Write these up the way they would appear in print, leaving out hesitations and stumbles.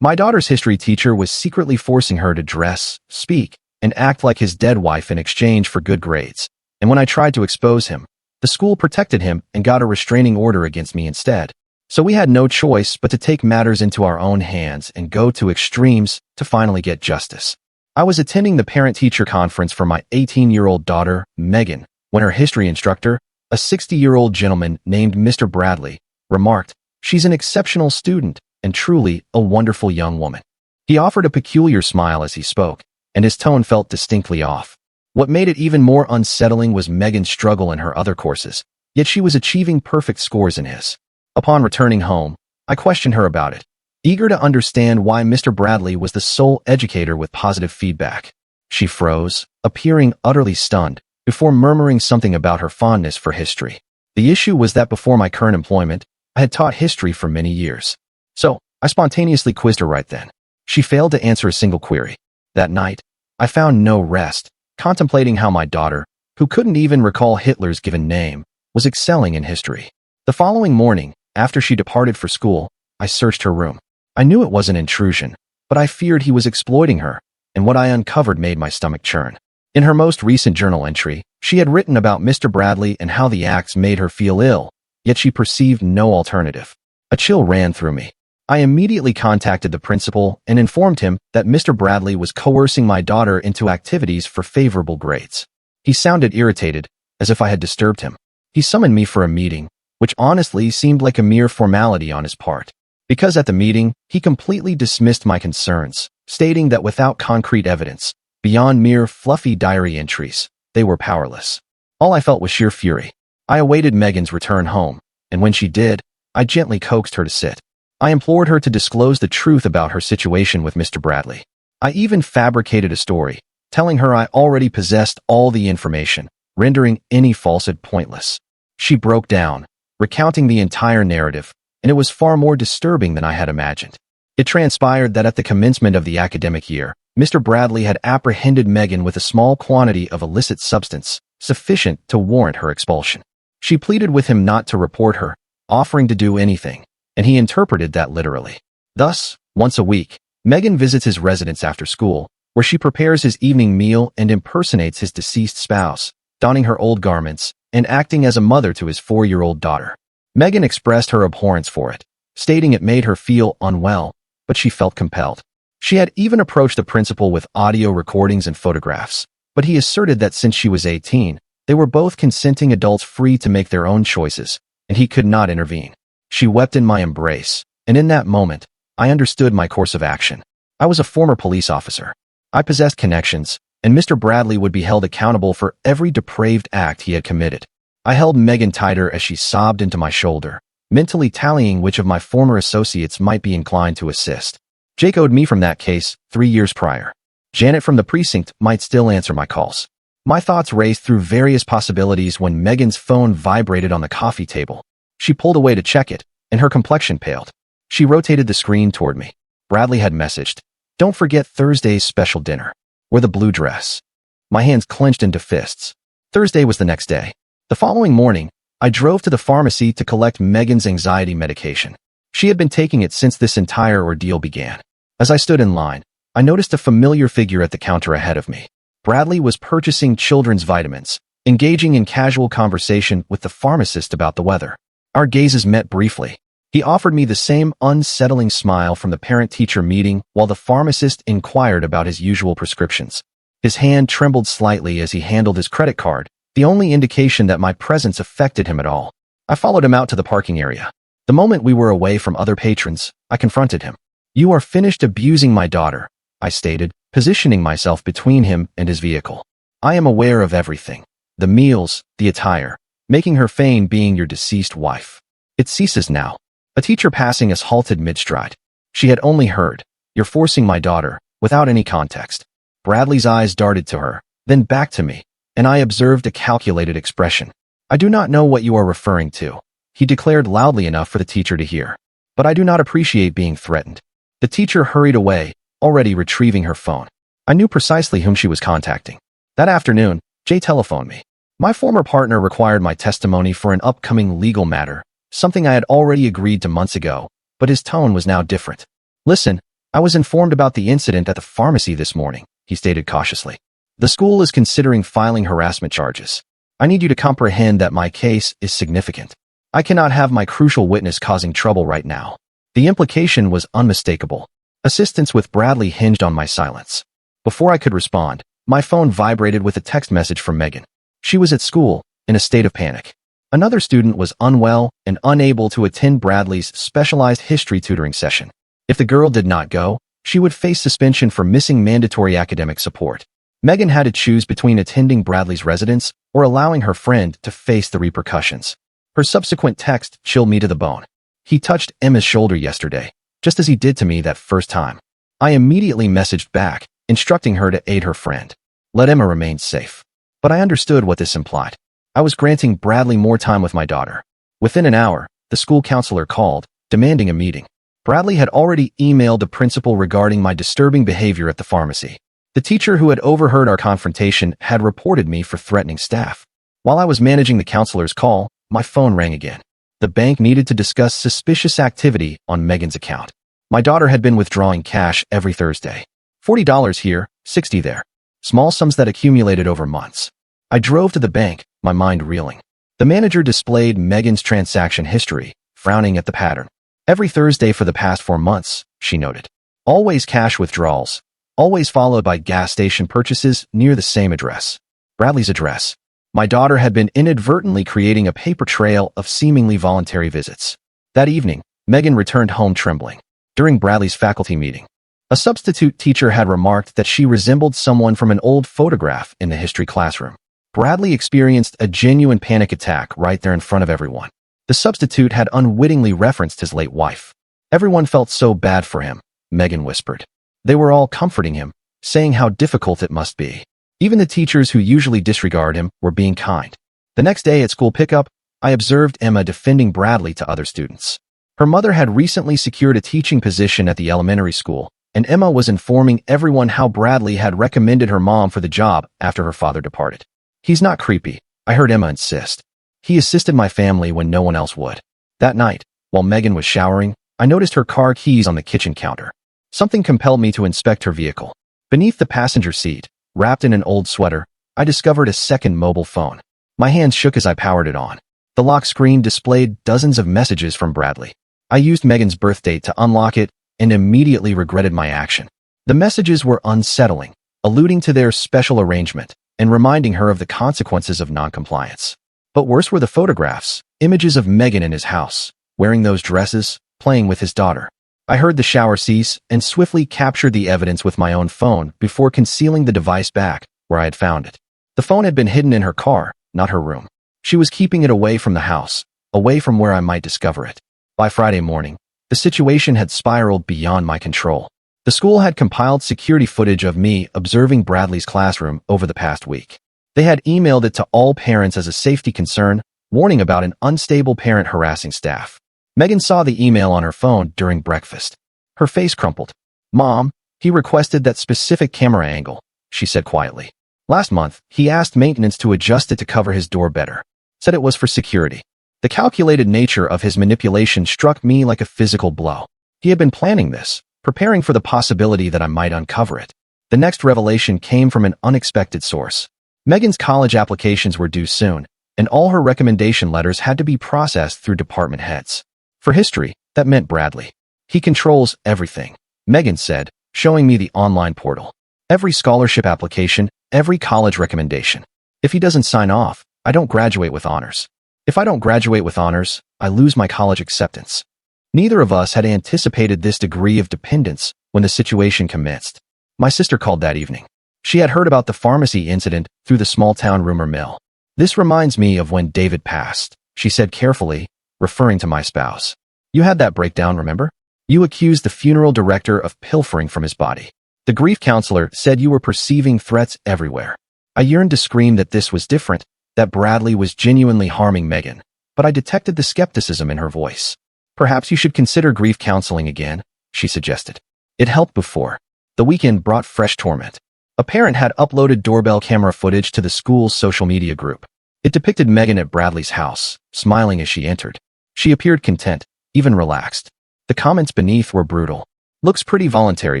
My daughter's history teacher was secretly forcing her to dress, speak, and act like his dead wife in exchange for good grades. And when I tried to expose him, the school protected him and got a restraining order against me instead. So we had no choice but to take matters into our own hands and go to extremes to finally get justice. I was attending the parent-teacher conference for my 18-year-old daughter, Megan, when her history instructor, a 60-year-old gentleman named Mr. Bradley, remarked, "She's an exceptional student and truly a wonderful young woman." He offered a peculiar smile as he spoke, and his tone felt distinctly off. What made it even more unsettling was Megan's struggle in her other courses, yet she was achieving perfect scores in his. Upon returning home, I questioned her about it, eager to understand why Mr. Bradley was the sole educator with positive feedback. She froze, appearing utterly stunned, before murmuring something about her fondness for history. The issue was that before my current employment, I had taught history for many years. So, I spontaneously quizzed her right then. She failed to answer a single query. That night, I found no rest, contemplating how my daughter, who couldn't even recall Hitler's given name, was excelling in history. The following morning, after she departed for school, I searched her room. I knew it was an intrusion, but I feared he was exploiting her, and what I uncovered made my stomach churn. In her most recent journal entry, she had written about Mr. Bradley and how the acts made her feel ill, yet she perceived no alternative. A chill ran through me. I immediately contacted the principal and informed him that Mr. Bradley was coercing my daughter into activities for favorable grades. He sounded irritated, as if I had disturbed him. He summoned me for a meeting, which honestly seemed like a mere formality on his part. Because at the meeting, he completely dismissed my concerns, stating that without concrete evidence, beyond mere fluffy diary entries, they were powerless. All I felt was sheer fury. I awaited Megan's return home, and when she did, I gently coaxed her to sit. I implored her to disclose the truth about her situation with Mr. Bradley. I even fabricated a story, telling her I already possessed all the information, rendering any falsehood pointless. She broke down, recounting the entire narrative, and it was far more disturbing than I had imagined. It transpired that at the commencement of the academic year, Mr. Bradley had apprehended Megan with a small quantity of illicit substance, sufficient to warrant her expulsion. She pleaded with him not to report her, offering to do anything, and he interpreted that literally. Thus, once a week, Megan visits his residence after school, where she prepares his evening meal and impersonates his deceased spouse, donning her old garments and acting as a mother to his 4-year-old daughter. Megan expressed her abhorrence for it, stating it made her feel unwell, but she felt compelled. She had even approached the principal with audio recordings and photographs, but he asserted that since she was 18, they were both consenting adults free to make their own choices, and he could not intervene. She wept in my embrace, and in that moment, I understood my course of action. I was a former police officer. I possessed connections, and Mr. Bradley would be held accountable for every depraved act he had committed. I held Megan tighter as she sobbed into my shoulder, mentally tallying which of my former associates might be inclined to assist. Jake owed me from that case 3 years prior. Janet from the precinct might still answer my calls. My thoughts raced through various possibilities when Megan's phone vibrated on the coffee table. She pulled away to check it, and her complexion paled. She rotated the screen toward me. Bradley had messaged, "Don't forget Thursday's special dinner. Wear the blue dress." My hands clenched into fists. Thursday was the next day. The following morning, I drove to the pharmacy to collect Megan's anxiety medication. She had been taking it since this entire ordeal began. As I stood in line, I noticed a familiar figure at the counter ahead of me. Bradley was purchasing children's vitamins, engaging in casual conversation with the pharmacist about the weather. Our gazes met briefly. He offered me the same unsettling smile from the parent-teacher meeting while the pharmacist inquired about his usual prescriptions. His hand trembled slightly as he handled his credit card, the only indication that my presence affected him at all. I followed him out to the parking area. The moment we were away from other patrons, I confronted him. "You are finished abusing my daughter," I stated, positioning myself between him and his vehicle. "I am aware of everything. The meals, the attire, making her feign being your deceased wife. It ceases now." A teacher passing us halted mid-stride. She had only heard, "You're forcing my daughter," without any context. Bradley's eyes darted to her, then back to me, and I observed a calculated expression. "I do not know what you are referring to," he declared loudly enough for the teacher to hear. "But I do not appreciate being threatened." The teacher hurried away, already retrieving her phone. I knew precisely whom she was contacting. That afternoon, Jay telephoned me. My former partner required my testimony for an upcoming legal matter, something I had already agreed to months ago, but his tone was now different. "Listen, I was informed about the incident at the pharmacy this morning, he stated cautiously. The school is considering filing harassment charges. I need you to comprehend that my case is significant. I cannot have my crucial witness causing trouble right now. The implication was unmistakable. Assistance with Bradley hinged on my silence. Before I could respond, my phone vibrated with a text message from Megan. She was at school, in a state of panic. Another student was unwell and unable to attend Bradley's specialized history tutoring session. If the girl did not go, she would face suspension for missing mandatory academic support. Megan had to choose between attending Bradley's residence or allowing her friend to face the repercussions. Her subsequent text chilled me to the bone. He touched Emma's shoulder yesterday, just as he did to me that first time. I immediately messaged back, instructing her to aid her friend. Let Emma remain safe. But I understood what this implied. I was granting Bradley more time with my daughter. Within an hour, the school counselor called, demanding a meeting. Bradley had already emailed the principal regarding my disturbing behavior at the pharmacy. The teacher who had overheard our confrontation had reported me for threatening staff. While I was managing the counselor's call, my phone rang again. The bank needed to discuss suspicious activity on Megan's account. My daughter had been withdrawing cash every Thursday. $40 here, $60 there. Small sums that accumulated over months. I drove to the bank, my mind reeling. The manager displayed Megan's transaction history, frowning at the pattern. Every Thursday for the past 4 months, she noted. Always cash withdrawals, always followed by gas station purchases near the same address. Bradley's address. My daughter had been inadvertently creating a paper trail of seemingly voluntary visits. That evening, Megan returned home trembling. During Bradley's faculty meeting, a substitute teacher had remarked that she resembled someone from an old photograph in the history classroom. Bradley experienced a genuine panic attack right there in front of everyone. The substitute had unwittingly referenced his late wife. Everyone felt so bad for him, Megan whispered. They were all comforting him, saying how difficult it must be. Even the teachers who usually disregard him were being kind. The next day at school pickup, I observed Emma defending Bradley to other students. Her mother had recently secured a teaching position at the elementary school, and Emma was informing everyone how Bradley had recommended her mom for the job after her father departed. He's not creepy, I heard Emma insist. He assisted my family when no one else would. That night, while Megan was showering, I noticed her car keys on the kitchen counter. Something compelled me to inspect her vehicle. Beneath the passenger seat, wrapped in an old sweater, I discovered a second mobile phone. My hands shook as I powered it on. The lock screen displayed dozens of messages from Bradley. I used Megan's birth date to unlock it and immediately regretted my action. The messages were unsettling, alluding to their special arrangement and reminding her of the consequences of noncompliance. But worse were the photographs, images of Megan in his house, wearing those dresses, playing with his daughter. I heard the shower cease and swiftly captured the evidence with my own phone before concealing the device back where I had found it. The phone had been hidden in her car, not her room. She was keeping it away from the house, away from where I might discover it. By Friday morning, the situation had spiraled beyond my control. The school had compiled security footage of me observing Bradley's classroom over the past week. They had emailed it to all parents as a safety concern, warning about an unstable parent harassing staff. Megan saw the email on her phone during breakfast. Her face crumpled. "Mom, he requested that specific camera angle," she said quietly. "Last month, he asked maintenance to adjust it to cover his door better. Said it was for security." The calculated nature of his manipulation struck me like a physical blow. He had been planning this, preparing for the possibility that I might uncover it. The next revelation came from an unexpected source. Megan's college applications were due soon, and all her recommendation letters had to be processed through department heads. For history, that meant Bradley. "He controls everything," Megan said, showing me the online portal. "Every scholarship application, every college recommendation. If he doesn't sign off, I don't graduate with honors. If I don't graduate with honors, I lose my college acceptance." Neither of us had anticipated this degree of dependence when the situation commenced. My sister called that evening. She had heard about the pharmacy incident through the small-town rumor mill. "This reminds me of when David passed," she said carefully, referring to my spouse. "You had that breakdown, remember? You accused the funeral director of pilfering from his body. The grief counselor said you were perceiving threats everywhere." I yearned to scream that this was different, that Bradley was genuinely harming Megan, but I detected the skepticism in her voice. "Perhaps you should consider grief counseling again," she suggested. It helped before. The weekend brought fresh torment. A parent had uploaded doorbell camera footage to the school's social media group. It depicted Megan at Bradley's house, smiling as she entered. She appeared content, even relaxed. The comments beneath were brutal. Looks pretty voluntary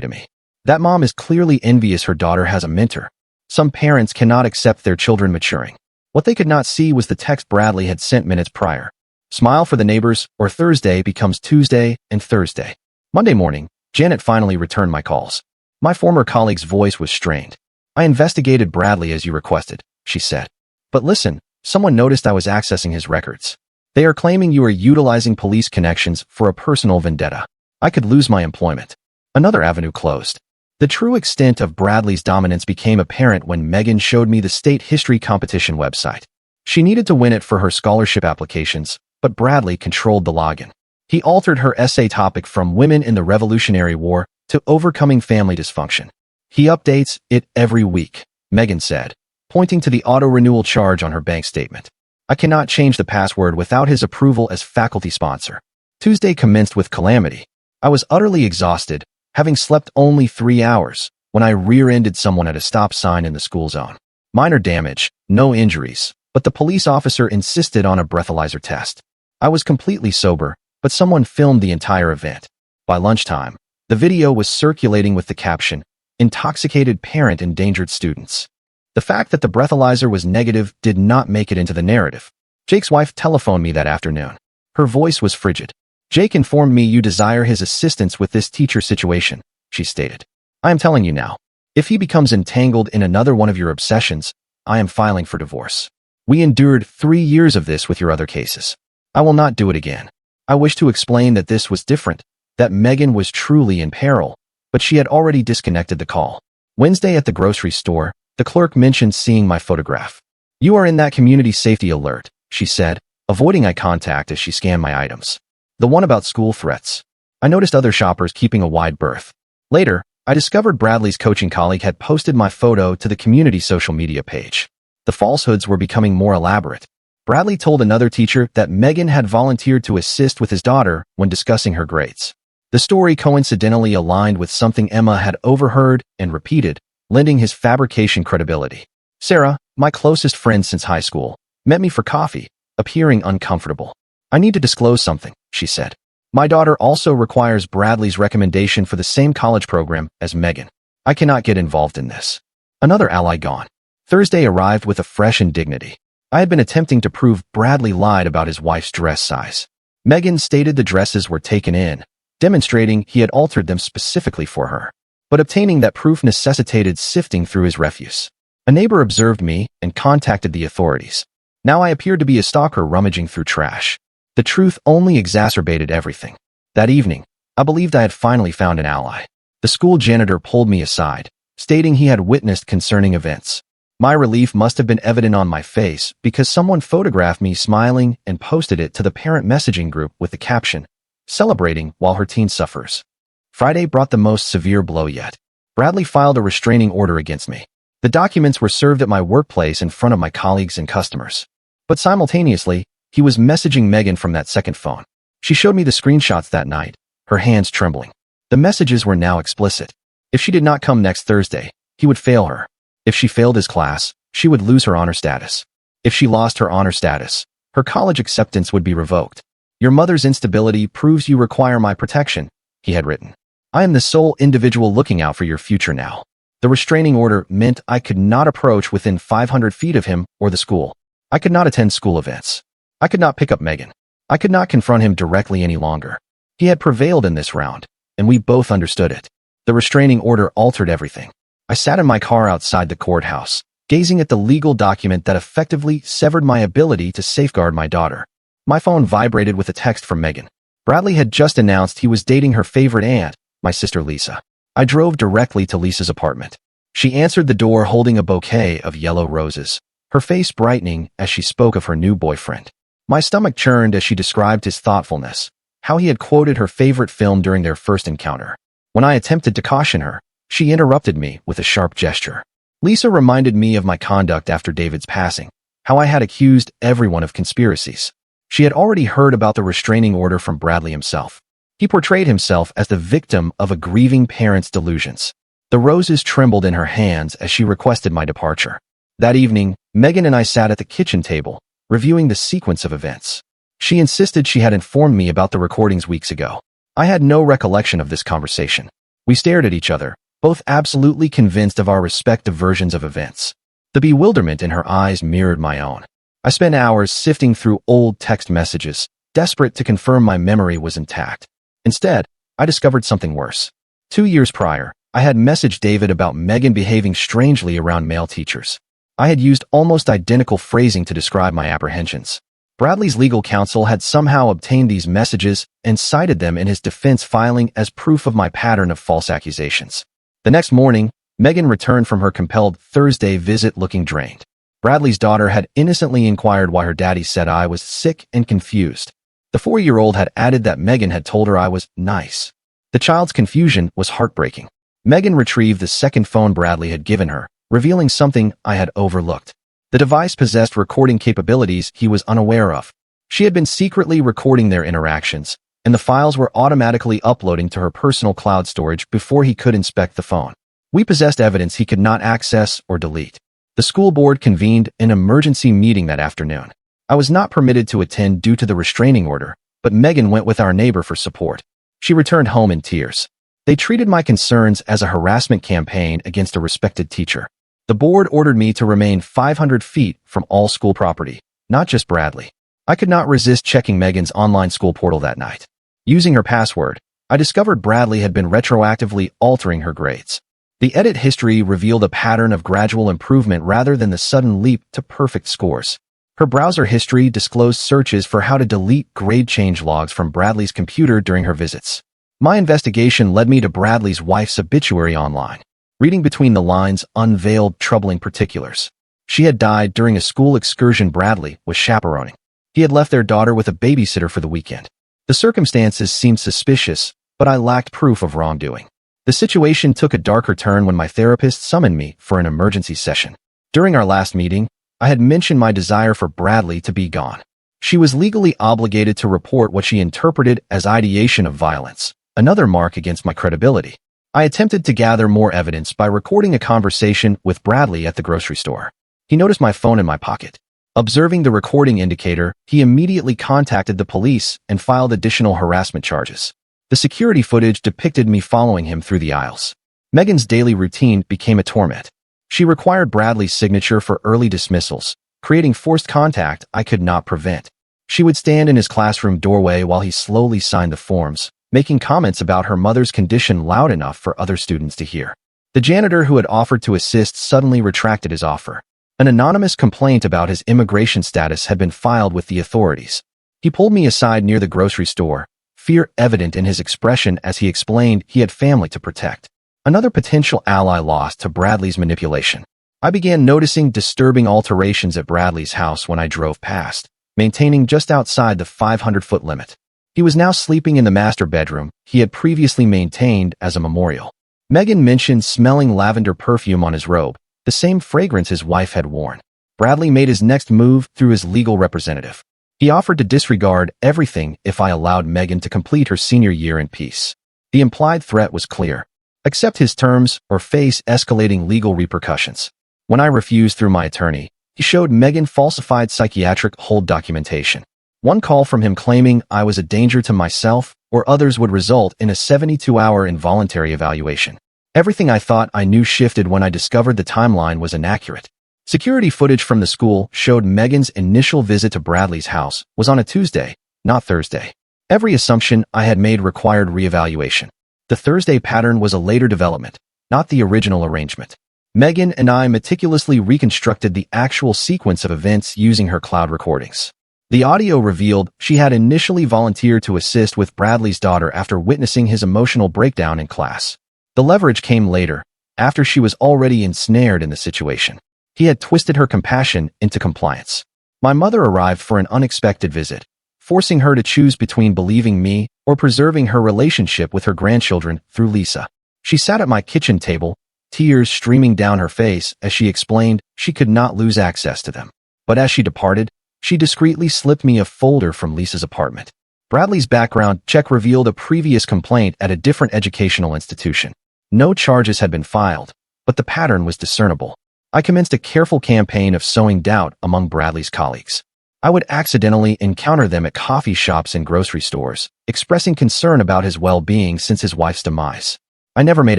to me. That mom is clearly envious her daughter has a mentor. Some parents cannot accept their children maturing. What they could not see was the text Bradley had sent minutes prior. Smile for the neighbors, or Thursday becomes Tuesday and Thursday. Monday morning, Janet finally returned my calls. My former colleague's voice was strained. I investigated Bradley as you requested, she said. But listen, someone noticed I was accessing his records. They are claiming you are utilizing police connections for a personal vendetta. I could lose my employment. Another avenue closed. The true extent of Bradley's dominance became apparent when Megan showed me the state history competition website. She needed to win it for her scholarship applications, but Bradley controlled the login. He altered her essay topic from women in the Revolutionary War to overcoming family dysfunction. He updates it every week, Megan said, pointing to the auto-renewal charge on her bank statement. I cannot change the password without his approval as faculty sponsor. Tuesday commenced with calamity. I was utterly exhausted, having slept only 3 hours, when I rear-ended someone at a stop sign in the school zone. Minor damage, no injuries, but the police officer insisted on a breathalyzer test. I was completely sober, but someone filmed the entire event. By lunchtime, the video was circulating with the caption, "Intoxicated parent endangered students." The fact that the breathalyzer was negative did not make it into the narrative. Jake's wife telephoned me that afternoon. Her voice was frigid. "Jake informed me you desire his assistance with this teacher situation," she stated. "I am telling you now. If he becomes entangled in another one of your obsessions, I am filing for divorce. We endured 3 years of this with your other cases. I will not do it again." I wish to explain that this was different, that Megan was truly in peril, but she had already disconnected the call. Wednesday at the grocery store, the clerk mentioned seeing my photograph. "You are in that community safety alert," she said, avoiding eye contact as she scanned my items. The one about school threats. I noticed other shoppers keeping a wide berth. Later, I discovered Bradley's coaching colleague had posted my photo to the community social media page. The falsehoods were becoming more elaborate. Bradley told another teacher that Megan had volunteered to assist with his daughter when discussing her grades. The story coincidentally aligned with something Emma had overheard and repeated, lending his fabrication credibility. Sarah, my closest friend since high school, met me for coffee, appearing uncomfortable. "I need to disclose something," she said. "My daughter also requires Bradley's recommendation for the same college program as Megan. I cannot get involved in this." Another ally gone. Thursday arrived with a fresh indignity. I had been attempting to prove Bradley lied about his wife's dress size. Megan stated the dresses were taken in, demonstrating he had altered them specifically for her. But obtaining that proof necessitated sifting through his refuse. A neighbor observed me and contacted the authorities. Now I appeared to be a stalker rummaging through trash. The truth only exacerbated everything. That evening, I believed I had finally found an ally. The school janitor pulled me aside, stating he had witnessed concerning events. My relief must have been evident on my face because someone photographed me smiling and posted it to the parent messaging group with the caption, "Celebrating while her teen suffers." Friday brought the most severe blow yet. Bradley filed a restraining order against me. The documents were served at my workplace in front of my colleagues and customers. But simultaneously, he was messaging Megan from that second phone. She showed me the screenshots that night, her hands trembling. The messages were now explicit. If she did not come next Thursday, he would fail her. If she failed his class, she would lose her honor status. If she lost her honor status, her college acceptance would be revoked. "Your mother's instability proves you require my protection," he had written. "I am the sole individual looking out for your future now." The restraining order meant I could not approach within 500 feet of him or the school. I could not attend school events. I could not pick up Megan. I could not confront him directly any longer. He had prevailed in this round, and we both understood it. The restraining order altered everything. I sat in my car outside the courthouse, gazing at the legal document that effectively severed my ability to safeguard my daughter. My phone vibrated with a text from Megan. Bradley had just announced he was dating her favorite aunt, my sister Lisa. I drove directly to Lisa's apartment. She answered the door holding a bouquet of yellow roses, her face brightening as she spoke of her new boyfriend. My stomach churned as she described his thoughtfulness, how he had quoted her favorite film during their first encounter. When I attempted to caution her, she interrupted me with a sharp gesture. Lisa reminded me of my conduct after David's passing, how I had accused everyone of conspiracies. She had already heard about the restraining order from Bradley himself. He portrayed himself as the victim of a grieving parent's delusions. The roses trembled in her hands as she requested my departure. That evening, Megan and I sat at the kitchen table, reviewing the sequence of events. She insisted she had informed me about the recordings weeks ago. I had no recollection of this conversation. We stared at each other, both absolutely convinced of our respective versions of events. The bewilderment in her eyes mirrored my own. I spent hours sifting through old text messages, desperate to confirm my memory was intact. Instead, I discovered something worse. 2 years prior, I had messaged David about Megan behaving strangely around male teachers. I had used almost identical phrasing to describe my apprehensions. Bradley's legal counsel had somehow obtained these messages and cited them in his defense filing as proof of my pattern of false accusations. The next morning, Megan returned from her compelled Thursday visit looking drained. Bradley's daughter had innocently inquired why her daddy said I was sick and confused. The 4-year-old had added that Megan had told her I was nice. The child's confusion was heartbreaking. Megan retrieved the second phone Bradley had given her, revealing something I had overlooked. The device possessed recording capabilities he was unaware of. She had been secretly recording their interactions, and the files were automatically uploading to her personal cloud storage before he could inspect the phone. We possessed evidence he could not access or delete. The school board convened an emergency meeting that afternoon. I was not permitted to attend due to the restraining order, but Megan went with our neighbor for support. She returned home in tears. They treated my concerns as a harassment campaign against a respected teacher. The board ordered me to remain 500 feet from all school property, not just Bradley. I could not resist checking Megan's online school portal that night. Using her password, I discovered Bradley had been retroactively altering her grades. The edit history revealed a pattern of gradual improvement rather than the sudden leap to perfect scores. Her browser history disclosed searches for how to delete grade change logs from Bradley's computer during her visits. My investigation led me to Bradley's wife's obituary online. Reading between the lines unveiled troubling particulars. She had died during a school excursion Bradley was chaperoning. He had left their daughter with a babysitter for the weekend. The circumstances seemed suspicious, but I lacked proof of wrongdoing. The situation took a darker turn when my therapist summoned me for an emergency session. During our last meeting, I had mentioned my desire for Bradley to be gone. She was legally obligated to report what she interpreted as ideation of violence, another mark against my credibility. I attempted to gather more evidence by recording a conversation with Bradley at the grocery store. He noticed my phone in my pocket. Observing the recording indicator, he immediately contacted the police and filed additional harassment charges. The security footage depicted me following him through the aisles. Megan's daily routine became a torment. She required Bradley's signature for early dismissals, creating forced contact I could not prevent. She would stand in his classroom doorway while he slowly signed the forms, making comments about her mother's condition loud enough for other students to hear. The janitor who had offered to assist suddenly retracted his offer. An anonymous complaint about his immigration status had been filed with the authorities. He pulled me aside near the grocery store, fear evident in his expression as he explained he had family to protect. Another potential ally lost to Bradley's manipulation. I began noticing disturbing alterations at Bradley's house when I drove past, maintaining just outside the 500-foot limit. He was now sleeping in the master bedroom he had previously maintained as a memorial. Megan mentioned smelling lavender perfume on his robe, the same fragrance his wife had worn. Bradley made his next move through his legal representative. He offered to disregard everything if I allowed Megan to complete her senior year in peace. The implied threat was clear. Accept his terms or face escalating legal repercussions. When I refused through my attorney, he showed Megan falsified psychiatric hold documentation. One call from him claiming I was a danger to myself or others would result in a 72-hour involuntary evaluation. Everything I thought I knew shifted when I discovered the timeline was inaccurate. Security footage from the school showed Megan's initial visit to Bradley's house was on a Tuesday, not Thursday. Every assumption I had made required reevaluation. The Thursday pattern was a later development, not the original arrangement. Megan and I meticulously reconstructed the actual sequence of events using her cloud recordings. The audio revealed she had initially volunteered to assist with Bradley's daughter after witnessing his emotional breakdown in class. The leverage came later, after she was already ensnared in the situation. He had twisted her compassion into compliance. My mother arrived for an unexpected visit, forcing her to choose between believing me or preserving her relationship with her grandchildren through Lisa. She sat at my kitchen table, tears streaming down her face as she explained she could not lose access to them. But as she departed, she discreetly slipped me a folder from Lisa's apartment. Bradley's background check revealed a previous complaint at a different educational institution. No charges had been filed, but the pattern was discernible. I commenced a careful campaign of sowing doubt among Bradley's colleagues. I would accidentally encounter them at coffee shops and grocery stores, expressing concern about his well-being since his wife's demise. I never made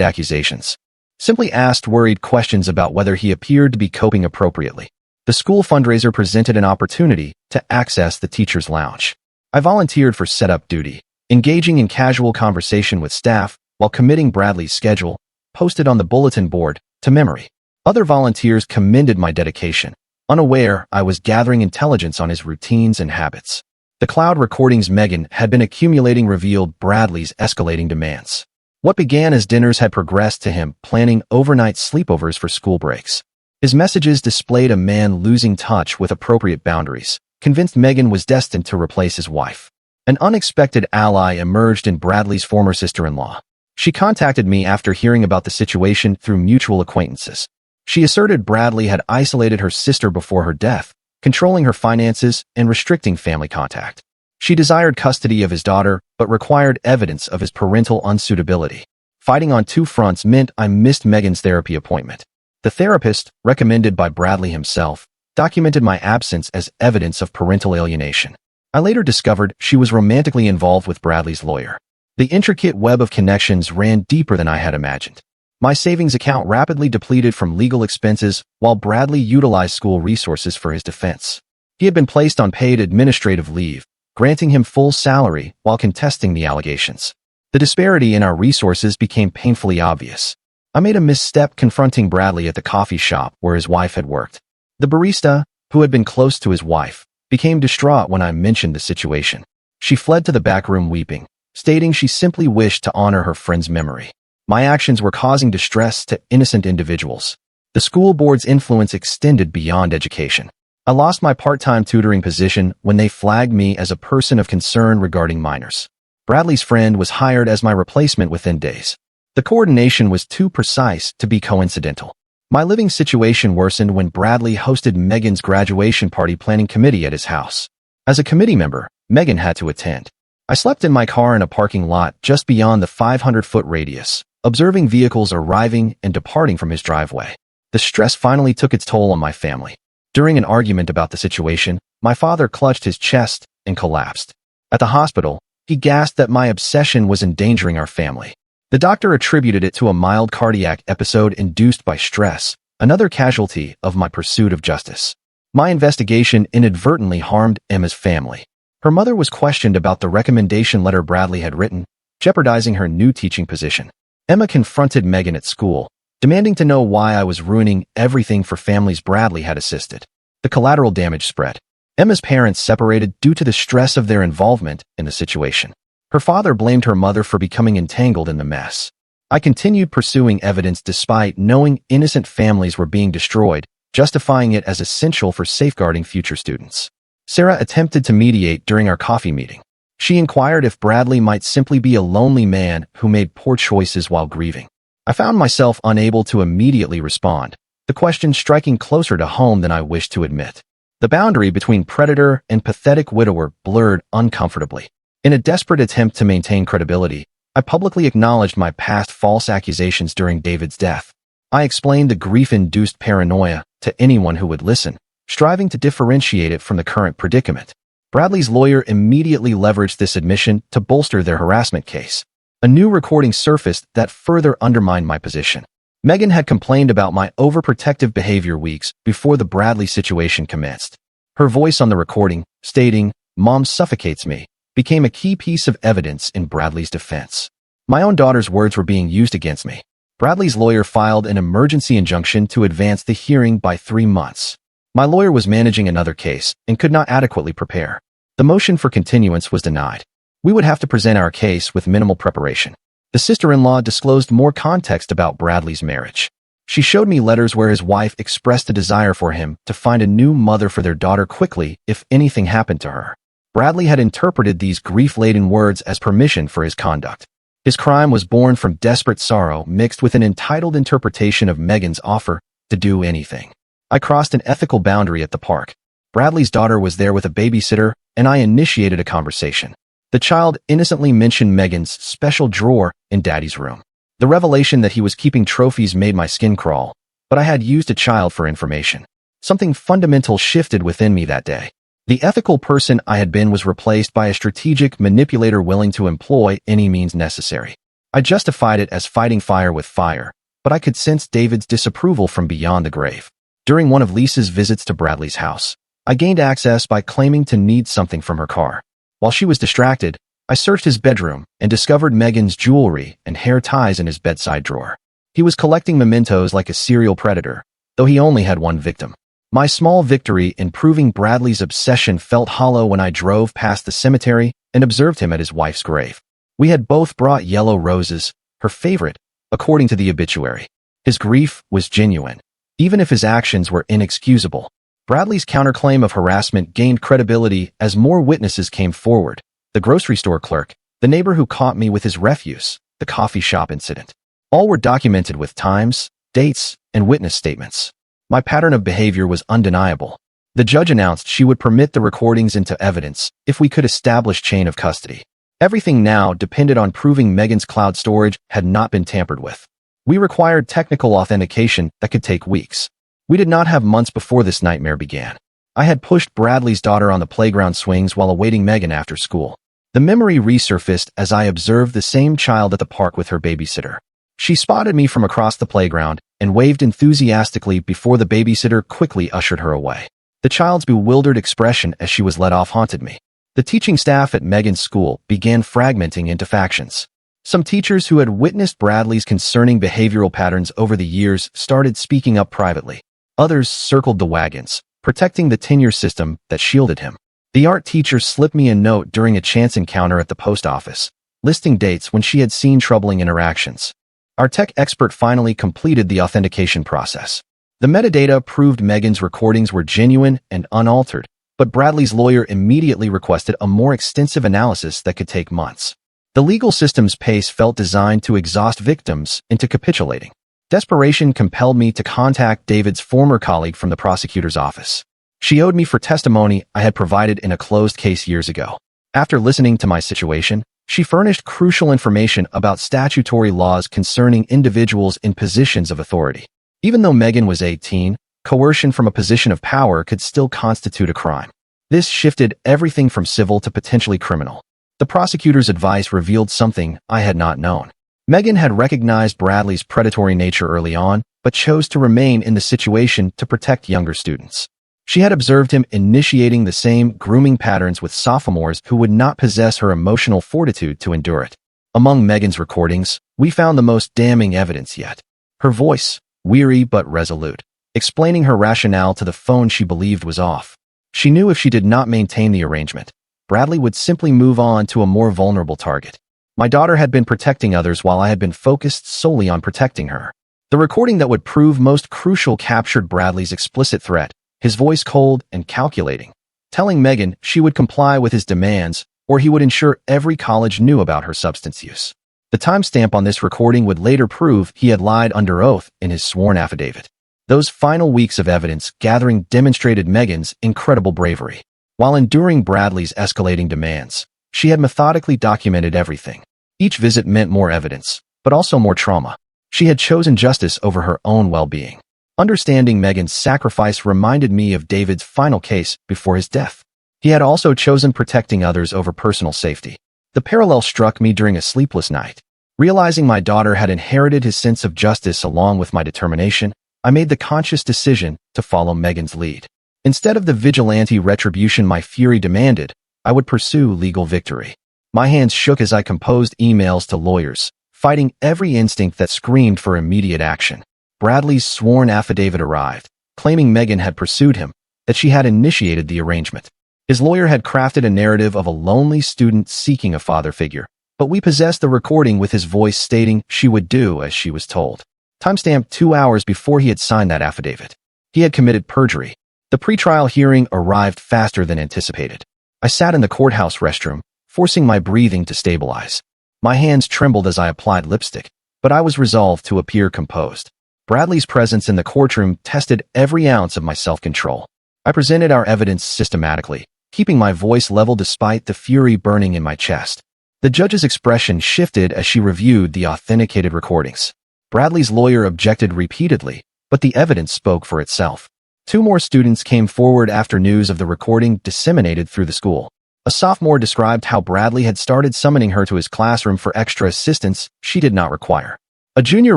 accusations. Simply asked worried questions about whether he appeared to be coping appropriately. The school fundraiser presented an opportunity to access the teacher's lounge. I volunteered for setup duty, engaging in casual conversation with staff while committing Bradley's schedule, posted on the bulletin board, to memory. Other volunteers commended my dedication, unaware I was gathering intelligence on his routines and habits. The cloud recordings Megan had been accumulating revealed Bradley's escalating demands. What began as dinners had progressed to him planning overnight sleepovers for school breaks. His messages displayed a man losing touch with appropriate boundaries, convinced Megan was destined to replace his wife. An unexpected ally emerged in Bradley's former sister-in-law. She contacted me after hearing about the situation through mutual acquaintances. She asserted Bradley had isolated her sister before her death, controlling her finances and restricting family contact. She desired custody of his daughter, but required evidence of his parental unsuitability. Fighting on two fronts meant I missed Megan's therapy appointment. The therapist, recommended by Bradley himself, documented my absence as evidence of parental alienation. I later discovered she was romantically involved with Bradley's lawyer. The intricate web of connections ran deeper than I had imagined. My savings account rapidly depleted from legal expenses while Bradley utilized school resources for his defense. He had been placed on paid administrative leave, granting him full salary while contesting the allegations. The disparity in our resources became painfully obvious. I made a misstep confronting Bradley at the coffee shop where his wife had worked. The barista, who had been close to his wife, became distraught when I mentioned the situation. She fled to the back room weeping, stating she simply wished to honor her friend's memory. My actions were causing distress to innocent individuals. The school board's influence extended beyond education. I lost my part-time tutoring position when they flagged me as a person of concern regarding minors. Bradley's friend was hired as my replacement within days. The coordination was too precise to be coincidental. My living situation worsened when Bradley hosted Megan's graduation party planning committee at his house. As a committee member, Megan had to attend. I slept in my car in a parking lot just beyond the 500-foot radius, observing vehicles arriving and departing from his driveway. The stress finally took its toll on my family. During an argument about the situation, my father clutched his chest and collapsed. At the hospital, he gasped that my obsession was endangering our family. The doctor attributed it to a mild cardiac episode induced by stress, another casualty of my pursuit of justice. My investigation inadvertently harmed Emma's family. Her mother was questioned about the recommendation letter Bradley had written, jeopardizing her new teaching position. Emma confronted Megan at school, demanding to know why I was ruining everything for families Bradley had assisted. The collateral damage spread. Emma's parents separated due to the stress of their involvement in the situation. Her father blamed her mother for becoming entangled in the mess. I continued pursuing evidence despite knowing innocent families were being destroyed, justifying it as essential for safeguarding future students. Sarah attempted to mediate during our coffee meeting. She inquired if Bradley might simply be a lonely man who made poor choices while grieving. I found myself unable to immediately respond, the question striking closer to home than I wished to admit. The boundary between predator and pathetic widower blurred uncomfortably. In a desperate attempt to maintain credibility, I publicly acknowledged my past false accusations during David's death. I explained the grief-induced paranoia to anyone who would listen, striving to differentiate it from the current predicament. Bradley's lawyer immediately leveraged this admission to bolster their harassment case. A new recording surfaced that further undermined my position. Megan had complained about my overprotective behavior weeks before the Bradley situation commenced. Her voice on the recording, stating, "Mom suffocates me," became a key piece of evidence in Bradley's defense. My own daughter's words were being used against me. Bradley's lawyer filed an emergency injunction to advance the hearing by 3 months. My lawyer was managing another case and could not adequately prepare. The motion for continuance was denied. We would have to present our case with minimal preparation. The sister-in-law disclosed more context about Bradley's marriage. She showed me letters where his wife expressed a desire for him to find a new mother for their daughter quickly if anything happened to her. Bradley had interpreted these grief-laden words as permission for his conduct. His crime was born from desperate sorrow mixed with an entitled interpretation of Megan's offer to do anything. I crossed an ethical boundary at the park. Bradley's daughter was there with a babysitter, and I initiated a conversation. The child innocently mentioned Megan's special drawer in Daddy's room. The revelation that he was keeping trophies made my skin crawl, but I had used a child for information. Something fundamental shifted within me that day. The ethical person I had been was replaced by a strategic manipulator willing to employ any means necessary. I justified it as fighting fire with fire, but I could sense David's disapproval from beyond the grave. During one of Lisa's visits to Bradley's house, I gained access by claiming to need something from her car. While she was distracted, I searched his bedroom and discovered Megan's jewelry and hair ties in his bedside drawer. He was collecting mementos like a serial predator, though he only had one victim. My small victory in proving Bradley's obsession felt hollow when I drove past the cemetery and observed him at his wife's grave. We had both brought yellow roses, her favorite, according to the obituary. His grief was genuine, even if his actions were inexcusable. Bradley's counterclaim of harassment gained credibility as more witnesses came forward. The grocery store clerk, the neighbor who caught me with his refuse, the coffee shop incident. All were documented with times, dates, and witness statements. My pattern of behavior was undeniable. The judge announced she would permit the recordings into evidence if we could establish chain of custody. Everything now depended on proving Megan's cloud storage had not been tampered with. We required technical authentication that could take weeks. We did not have months before this nightmare began. I had pushed Bradley's daughter on the playground swings while awaiting Megan after school. The memory resurfaced as I observed the same child at the park with her babysitter. She spotted me from across the playground and waved enthusiastically before the babysitter quickly ushered her away. The child's bewildered expression as she was let off haunted me. The teaching staff at Megan's school began fragmenting into factions. Some teachers who had witnessed Bradley's concerning behavioral patterns over the years started speaking up privately. Others circled the wagons, protecting the tenure system that shielded him. The art teacher slipped me a note during a chance encounter at the post office, listing dates when she had seen troubling interactions. Our tech expert finally completed the authentication process. The metadata proved Megan's recordings were genuine and unaltered, but Bradley's lawyer immediately requested a more extensive analysis that could take months. The legal system's pace felt designed to exhaust victims into capitulating. Desperation compelled me to contact David's former colleague from the prosecutor's office. She owed me for testimony I had provided in a closed case years ago. After listening to my situation, she furnished crucial information about statutory laws concerning individuals in positions of authority. Even though Megan was 18, coercion from a position of power could still constitute a crime. This shifted everything from civil to potentially criminal. The prosecutor's advice revealed something I had not known. Megan had recognized Bradley's predatory nature early on, but chose to remain in the situation to protect younger students. She had observed him initiating the same grooming patterns with sophomores who would not possess her emotional fortitude to endure it. Among Megan's recordings, we found the most damning evidence yet. Her voice, weary but resolute, explaining her rationale to the phone she believed was off. She knew if she did not maintain the arrangement, Bradley would simply move on to a more vulnerable target. My daughter had been protecting others while I had been focused solely on protecting her. The recording that would prove most crucial captured Bradley's explicit threat, his voice cold and calculating, telling Megan she would comply with his demands or he would ensure every college knew about her substance use. The timestamp on this recording would later prove he had lied under oath in his sworn affidavit. Those final weeks of evidence gathering demonstrated Megan's incredible bravery. While enduring Bradley's escalating demands, she had methodically documented everything. Each visit meant more evidence, but also more trauma. She had chosen justice over her own well-being. Understanding Megan's sacrifice reminded me of David's final case before his death. He had also chosen protecting others over personal safety. The parallel struck me during a sleepless night. Realizing my daughter had inherited his sense of justice along with my determination, I made the conscious decision to follow Megan's lead. Instead of the vigilante retribution my fury demanded, I would pursue legal victory. My hands shook as I composed emails to lawyers, fighting every instinct that screamed for immediate action. Bradley's sworn affidavit arrived, claiming Megan had pursued him, that she had initiated the arrangement. His lawyer had crafted a narrative of a lonely student seeking a father figure, but we possessed the recording with his voice stating she would do as she was told. Timestamp 2 hours before he had signed that affidavit. He had committed perjury. The pretrial hearing arrived faster than anticipated. I sat in the courthouse restroom, forcing my breathing to stabilize. My hands trembled as I applied lipstick, but I was resolved to appear composed. Bradley's presence in the courtroom tested every ounce of my self-control. I presented our evidence systematically, keeping my voice level despite the fury burning in my chest. The judge's expression shifted as she reviewed the authenticated recordings. Bradley's lawyer objected repeatedly, but the evidence spoke for itself. Two more students came forward after news of the recording disseminated through the school. A sophomore described how Bradley had started summoning her to his classroom for extra assistance she did not require. A junior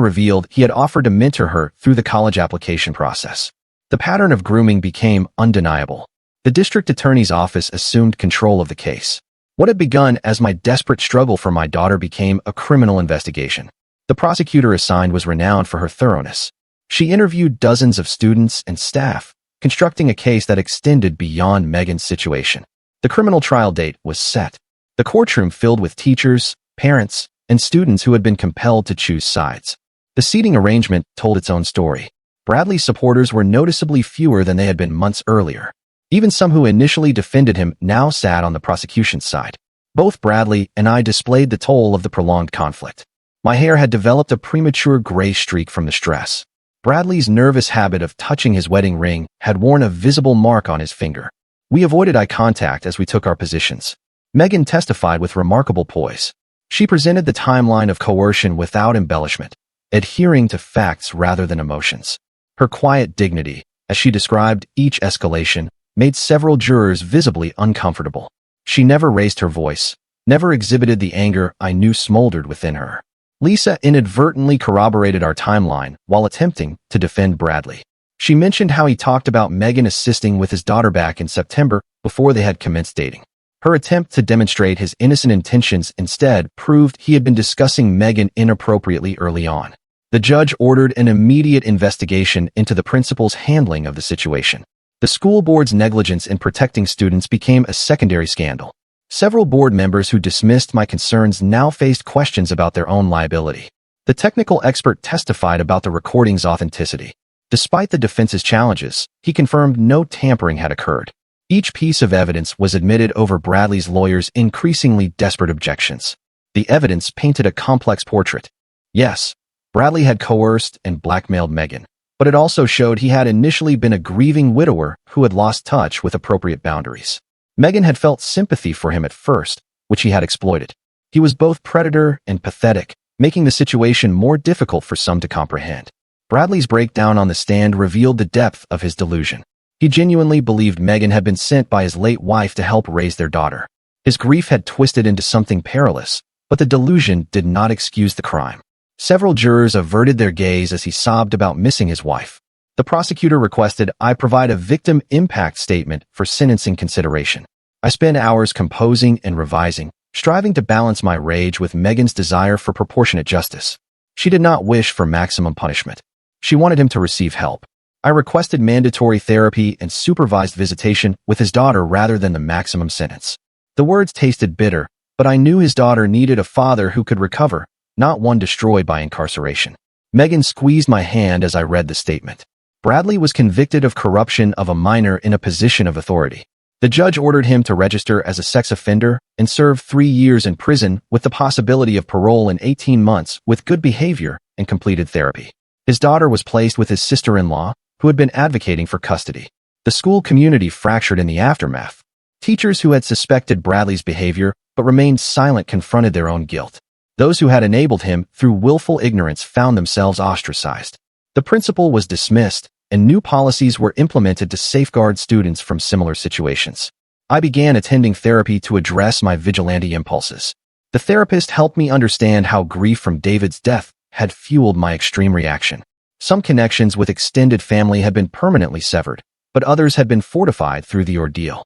revealed he had offered to mentor her through the college application process. The pattern of grooming became undeniable. The district attorney's office assumed control of the case. What had begun as my desperate struggle for my daughter became a criminal investigation. The prosecutor assigned was renowned for her thoroughness. She interviewed dozens of students and staff, constructing a case that extended beyond Megan's situation. The criminal trial date was set. The courtroom filled with teachers, parents, and students who had been compelled to choose sides. The seating arrangement told its own story. Bradley's supporters were noticeably fewer than they had been months earlier. Even some who initially defended him now sat on the prosecution's side. Both Bradley and I displayed the toll of the prolonged conflict. My hair had developed a premature gray streak from the stress. Bradley's nervous habit of touching his wedding ring had worn a visible mark on his finger. We avoided eye contact as we took our positions. Megan testified with remarkable poise. She presented the timeline of coercion without embellishment, adhering to facts rather than emotions. Her quiet dignity, as she described each escalation, made several jurors visibly uncomfortable. She never raised her voice, never exhibited the anger I knew smoldered within her. Lisa inadvertently corroborated our timeline while attempting to defend Bradley. She mentioned how he talked about Megan assisting with his daughter back in September before they had commenced dating. Her attempt to demonstrate his innocent intentions instead proved he had been discussing Megan inappropriately early on. The judge ordered an immediate investigation into the principal's handling of the situation. The school board's negligence in protecting students became a secondary scandal. Several board members who dismissed my concerns now faced questions about their own liability. The technical expert testified about the recording's authenticity. Despite the defense's challenges, he confirmed no tampering had occurred. Each piece of evidence was admitted over Bradley's lawyers' increasingly desperate objections. The evidence painted a complex portrait. Yes, Bradley had coerced and blackmailed Megan, but it also showed he had initially been a grieving widower who had lost touch with appropriate boundaries. Megan had felt sympathy for him at first, which he had exploited. He was both predator and pathetic, making the situation more difficult for some to comprehend. Bradley's breakdown on the stand revealed the depth of his delusion. He genuinely believed Megan had been sent by his late wife to help raise their daughter. His grief had twisted into something perilous, but the delusion did not excuse the crime. Several jurors averted their gaze as he sobbed about missing his wife. The prosecutor requested I provide a victim impact statement for sentencing consideration. I spent hours composing and revising, striving to balance my rage with Megan's desire for proportionate justice. She did not wish for maximum punishment. She wanted him to receive help. I requested mandatory therapy and supervised visitation with his daughter rather than the maximum sentence. The words tasted bitter, but I knew his daughter needed a father who could recover, not one destroyed by incarceration. Megan squeezed my hand as I read the statement. Bradley was convicted of corruption of a minor in a position of authority. The judge ordered him to register as a sex offender and serve 3 years in prison with the possibility of parole in 18 months with good behavior and completed therapy. His daughter was placed with his sister-in-law, who had been advocating for custody. The school community fractured in the aftermath. Teachers who had suspected Bradley's behavior but remained silent confronted their own guilt. Those who had enabled him through willful ignorance found themselves ostracized. The principal was dismissed, and new policies were implemented to safeguard students from similar situations. I began attending therapy to address my vigilante impulses. The therapist helped me understand how grief from David's death had fueled my extreme reaction. Some connections with extended family had been permanently severed, but others had been fortified through the ordeal.